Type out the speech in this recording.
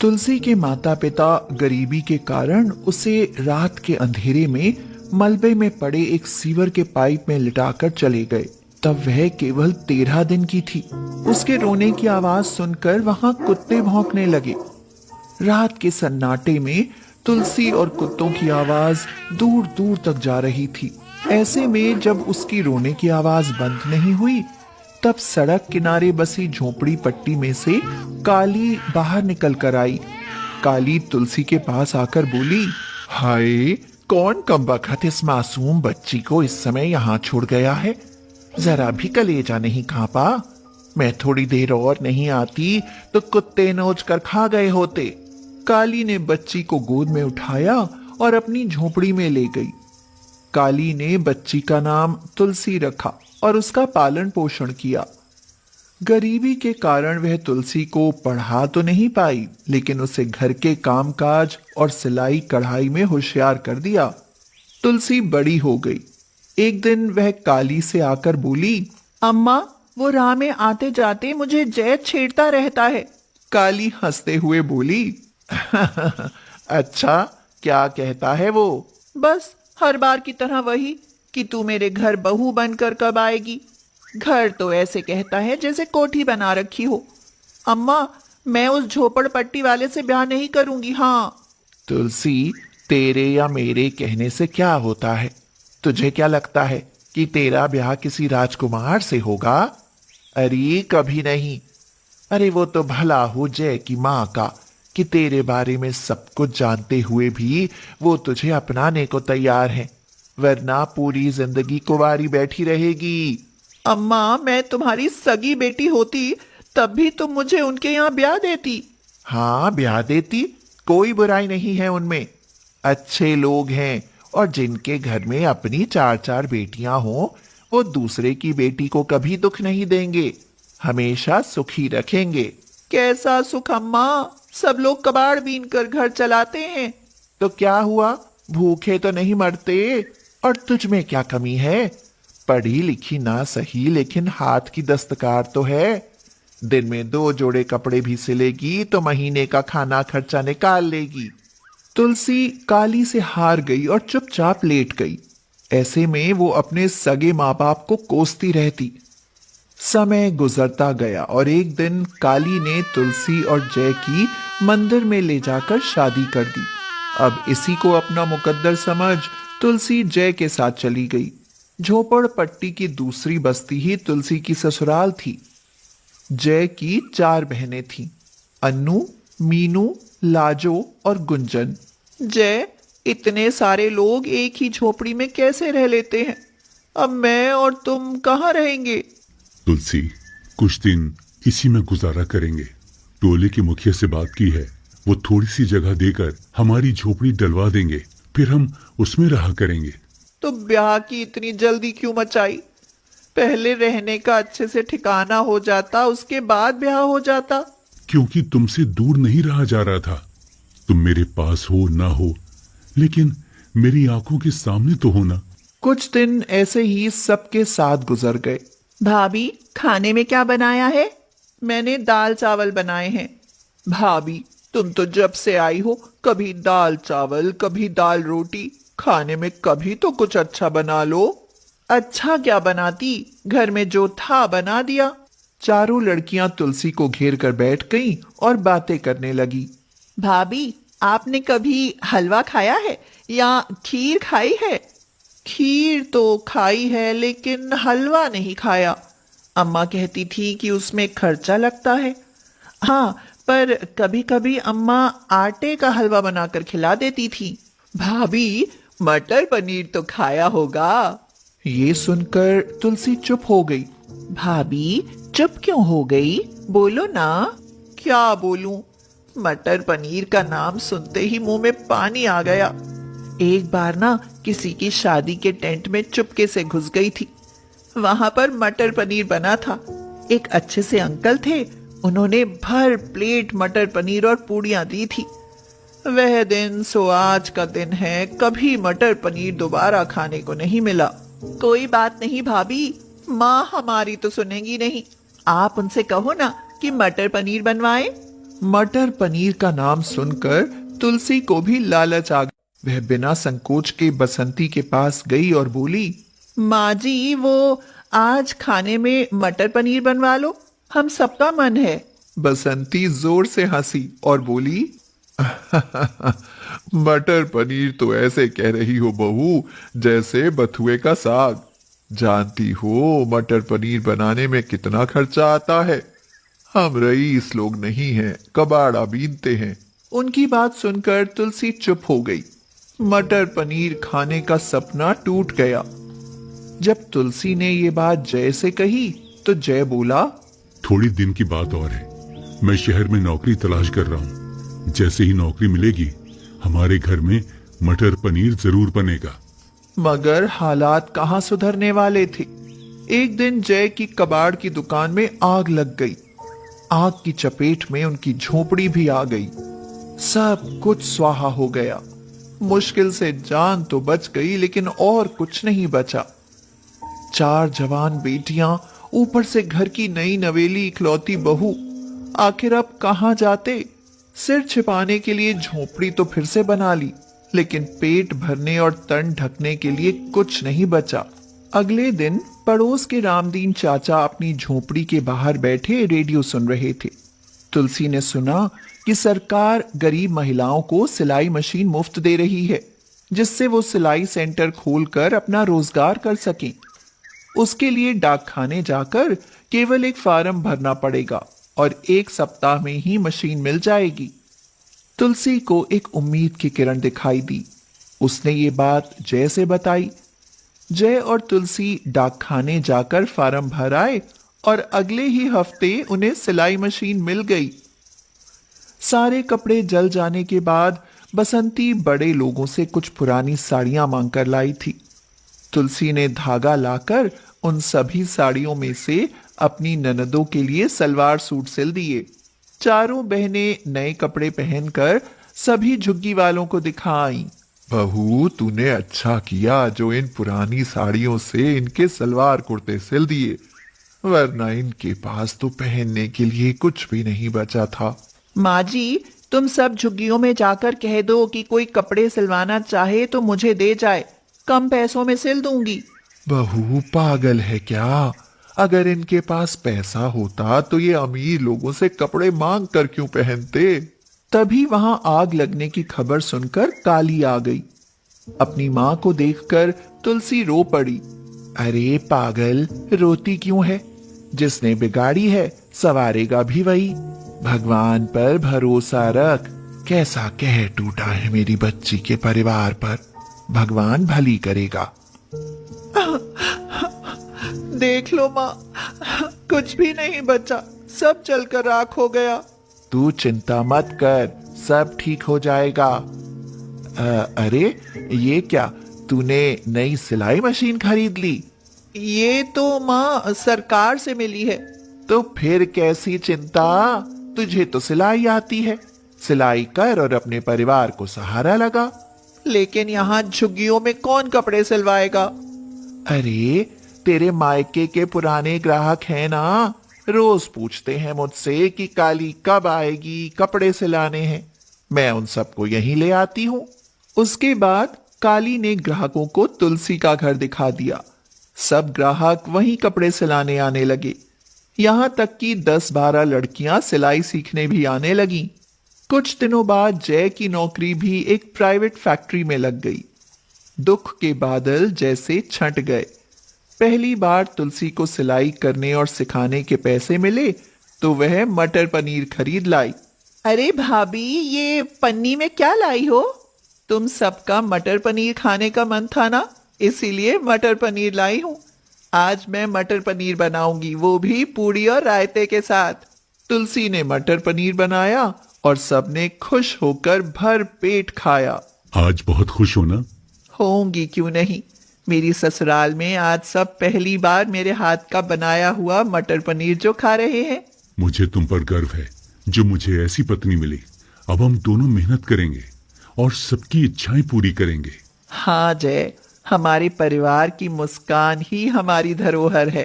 तुलसी के माता पिता गरीबी के कारण उसे रात के अंधेरे में मलबे में पड़े एक सीवर के पाइप में लिटाकर चले गए। तब वह केवल 13 दिन की थी। उसके रोने की आवाज सुनकर वहां कुत्ते भौंकने लगे। रात के सन्नाटे में तुलसी और कुत्तों की आवाज दूर दूर तक जा रही थी। ऐसे में जब उसकी रोने की आवाज बंद नहीं हुई, तब सड़क किनारे बसी झोपड़ी पट्टी में से काली बाहर निकल कर आई। काली तुलसी के पास आकर बोली, हाय, कौन कमबख्त इस मासूम बच्ची को इस समय यहाँ छोड़ गया है? जरा भी कलेजा नहीं कांपा? मैं थोड़ी देर और नहीं आती तो कुत्ते नोच कर खा गए होते। काली ने बच्ची को गोद में उठाया और अपनी झोपड़ी में ले गई। काली ने बच्ची का नाम तुलसी रखा और उसका पालन पोषण किया। गरीबी के कारण वह तुलसी को पढ़ा तो नहीं पाई, लेकिन उसे घर के कामकाज और सिलाई कढ़ाई में होशियार कर दिया। तुलसी बड़ी हो गई। एक दिन वह काली से आकर बोली, अम्मा, वो राह में आते जाते मुझे जैद छेड़ता रहता है। काली हंसते हुए बोली, अच्छा, क्या कहता है वो? बस हर बार की तरह वही कि तू मेरे घर बहू बनकर कब आएगी। घर तो ऐसे कहता है जैसे कोठी बना रखी हो। अम्मा, मैं उस झोपड़पट्टी वाले से ब्याह नहीं करूंगी। हाँ। तुलसी, तेरे या मेरे कहने से क्या होता है? तुझे क्या लगता है कि तेरा ब्याह किसी राजकुमार से होगा? अरे कभी नहीं। अरे वो तो भला हो जय की माँ का कि तेरे बारे में सब कुछ जानते हुए भी वो तुझे अपनाने को तैयार है, वरना पूरी जिंदगी कुंवारी बैठी रहेगी। अम्मा, मैं तुम्हारी सगी बेटी होती तब भी तुम मुझे उनके यहाँ ब्याह देती। हाँ, ब्याह देती, कोई बुराई नहीं है उनमें। अच्छे लोग हैं और जिनके घर में अपनी 4-4 बेटियां हों, वो दूसरे की बेटी को कभी दुख नहीं देंगे, हमेशा सुखी रखेंगे। कैसा सुख अम्मा? सब लोग कबाड़ बीन कर घर चलाते हैं। तो क्या हुआ, भूखे तो नहीं मरते? और तुझ में क्या कमी है? पढ़ी लिखी ना सही, लेकिन हाथ की दस्तकार तो है। दिन में 2 जोड़े कपड़े भी सिलेगी तो महीने का खाना खर्चा निकाल लेगी। तुलसी काली से हार गई और चुपचाप लेट गई। ऐसे में वो अपने सगे माँ बाप को कोसती रहती। समय गुजरता गया और एक दिन काली ने तुलसी और जय की मंदिर में ले जाकर शादी कर दी। अब इसी को अपना मुकद्दर समझ तुलसी जय के साथ चली गई। झोपड़पट्टी की दूसरी बस्ती ही तुलसी की ससुराल थी। जय की 4 बहनें थीं, अन्नू, मीनू, लाजो और गुंजन। जय, इतने सारे लोग एक ही झोपड़ी में कैसे रह लेते हैं? अब मैं और तुम कहाँ रहेंगे? तुलसी, कुछ दिन इसी में गुजारा करेंगे। टोले के मुखिया से बात की है, वो थोड़ी सी जगह देकर हमारी झोपड़ी डलवा देंगे, फिर हम उसमें रहा करेंगे। तो ब्याह की इतनी जल्दी क्यों मचाई? पहले रहने का अच्छे से ठिकाना हो जाता, उसके बाद ब्याह हो जाता। क्योंकि तुमसे दूर नहीं रहा जा रहा था। तुम मेरे पास हो ना हो, लेकिन मेरी आंखों के सामने तो हो ना। कुछ दिन ऐसे ही सबके साथ गुजर गए। भाभी, खाने में क्या बनाया है? मैंने दाल चावल बनाए हैं। भाभी, तुम तो जब से आई हो कभी दाल चावल, कभी दाल रोटी, खाने में कभी तो कुछ अच्छा बना लो। अच्छा क्या बनाती, घर में जो था बना दिया। चारों लड़कियां तुलसी को घेर कर बैठ गईं और बातें करने लगी। भाभी, आपने कभी हलवा खाया है या खीर खाई है? खीर तो खाई है, लेकिन हलवा नहीं खाया। अम्मा कहती थी कि उसमें खर्चा लगता है। हाँ, पर कभी कभी अम्मा आटे का हलवा बनाकर खिला देती थी। भाभी, मटर पनीर तो खाया होगा। ये सुनकर तुलसी चुप हो गई। भाभी, चुप क्यों हो गई? बोलो ना। क्या बोलूं? मटर पनीर का नाम सुनते ही मुंह में पानी आ गया। एक बार ना किसी की शादी के टेंट में चुपके से घुस गई थी। वहां पर मटर पनीर बना था। एक अच्छे से अंकल थे, उन्होंने भर प्लेट मटर पनीर और पूड़ियां दी थी। वह दिन सो आज का दिन है, कभी मटर पनीर दोबारा खाने को नहीं मिला। कोई बात नहीं भाभी, माँ हमारी तो सुनेगी नहीं। आप उनसे कहो ना कि मटर पनीर बनवाए। मटर पनीर का नाम सुनकर तुलसी को भी लालच आ गई। वह बिना संकोच के बसंती के पास गई और बोली, माँ जी, वो आज खाने में मटर पनीर बनवा लो, हम सबका मन है। बसंती जोर से हंसी और बोली, मटर पनीर तो ऐसे कह रही हो बहू जैसे बथुए का साग। जानती हो मटर पनीर बनाने में कितना खर्चा आता है। हम रईस लोग नहीं हैं, कबाड़ा बीनते हैं। उनकी बात सुनकर तुलसी चुप हो गई। मटर पनीर खाने का सपना टूट गया। जब तुलसी ने ये बात जय से कही तो जय बोला, थोड़ी दिन की बात और है, मैं शहर में नौकरी तलाश कर रहा हूँ। जैसे ही नौकरी मिलेगी हमारे घर में मटर पनीर जरूर बनेगा। मगर हालात कहाँ सुधरने वाले थे। एक दिन जय की कबाड़ की दुकान में आग लग गई। आग की चपेट में उनकी झोपड़ी भी आ गई। सब कुछ स्वाहा हो गया। मुश्किल से जान तो बच गई, लेकिन और कुछ नहीं बचा। 4 जवान बेटियां, ऊपर से घर की नई नवेली इकलौती बहू, आखिर अब कहां जाते। सिर छिपाने के लिए झोपड़ी तो फिर से बना ली, लेकिन पेट भरने और तन ढकने के लिए कुछ नहीं बचा। अगले दिन पड़ोस के रामदीन चाचा अपनी झोपड़ी के बाहर बैठे रेडियो सुन रहे थे। तुलसी ने सुना कि सरकार गरीब महिलाओं को सिलाई मशीन मुफ्त दे रही है, जिससे वो सिलाई सेंटर खोलकर अपना रोजगार कर सकें। उसके लिए डाकखाने जाकर केवल एक फार्म भरना पड़ेगा और 1 सप्ताह में ही मशीन मिल जाएगी। तुलसी को एक उम्मीद की किरण दिखाई दी। उसने ये बात जय से बताई। जय और तुलसी डाकखाने जाकर फार्म भर आए और अगले ही हफ्ते उन्हें सिलाई मशीन मिल गई। सारे कपड़े जल जाने के बाद बसंती बड़े लोगों से कुछ पुरानी साड़ियां मांगकर लाई थी। तुलसी ने धागा लाकर उन सभी साड़ियों में से अपनी ननदों के लिए सलवार सूट सिल दिए। चारों बहनें नए कपड़े पहनकर सभी झुग्गी वालों को दिखाई। बहू, तूने अच्छा किया जो इन पुरानी साड़ियों से इनके सलवार कुर्ते सिल दिए, वरना इनके पास तो पहनने के लिए कुछ भी नहीं बचा था। माँ जी, तुम सब झुग्गियों में जाकर कह दो कि कोई कपड़े सिलवाना चाहे तो मुझे दे जाए, कम पैसों में सिल दूंगी। बहू, पागल है क्या? अगर इनके पास पैसा होता तो ये अमीर लोगों से कपड़े मांग कर क्यों पहनते। तभी वहां आग लगने की खबर सुनकर काली आ गई। अपनी मां को देखकर तुलसी रो पड़ी। अरे पागल, रोती क्यों है? जिसने बिगाड़ी है सवारेगा भी वही। भगवान पर भरोसा रख। कैसा कह टूटा है मेरी बच्ची के परिवार पर, भगवान भली करेगा। देख लो माँ, कुछ भी नहीं बचा, सब जलकर राख हो गया। तू चिंता मत कर, सब ठीक हो जाएगा। अरे ये क्या, तूने नई सिलाई मशीन खरीद ली? ये तो माँ सरकार से मिली है। तो फिर कैसी चिंता, तुझे तो सिलाई आती है। सिलाई कर और अपने परिवार को सहारा लगा। लेकिन यहाँ झुग्गियों में कौन कपड़े सिलवाएगा? अरे तेरे मायके के पुराने ग्राहक हैं ना, रोज पूछते हैं मुझसे कि काली कब आएगी, कपड़े सिलाने हैं। मैं उन सबको यहीं ले आती हूँ। उसके बाद काली ने ग्राहकों को तुलसी का घर दिखा दिया। सब ग्राहक वहीं कपड़े सिलाने आने लगे। यहाँ तक कि 10-12 लड़कियां सिलाई सीखने भी आने लगीं। कुछ दिनों बाद जय की नौकरी भी एक प्राइवेट फैक्ट्री में लग गई। दुख के बादल जैसे छंट गए। पहली बार तुलसी को सिलाई करने और सिखाने के पैसे मिले तो वह मटर पनीर खरीद लाई। अरे भाभी, ये पन्नी में क्या लाई हो? तुम सबका मटर पनीर खाने का मन था ना, इसीलिए मटर पनीर लाई हूं। आज मैं मटर पनीर बनाऊंगी, वो भी पूड़ी और रायते के साथ। तुलसी ने मटर पनीर बनाया और सबने खुश होकर भर पेट खाया। आज बहुत खुश हो ना? होंगी क्यों नहीं। मेरी ससुराल में आज सब पहली बार मेरे हाथ का बनाया हुआ मटर पनीर जो खा रहे हैं। मुझे तुम पर गर्व है जो मुझे ऐसी पत्नी मिली। अब हम दोनों मेहनत करेंगे और सबकी इच्छाएं पूरी करेंगे। हाँ जय, हमारे परिवार की मुस्कान ही हमारी धरोहर है।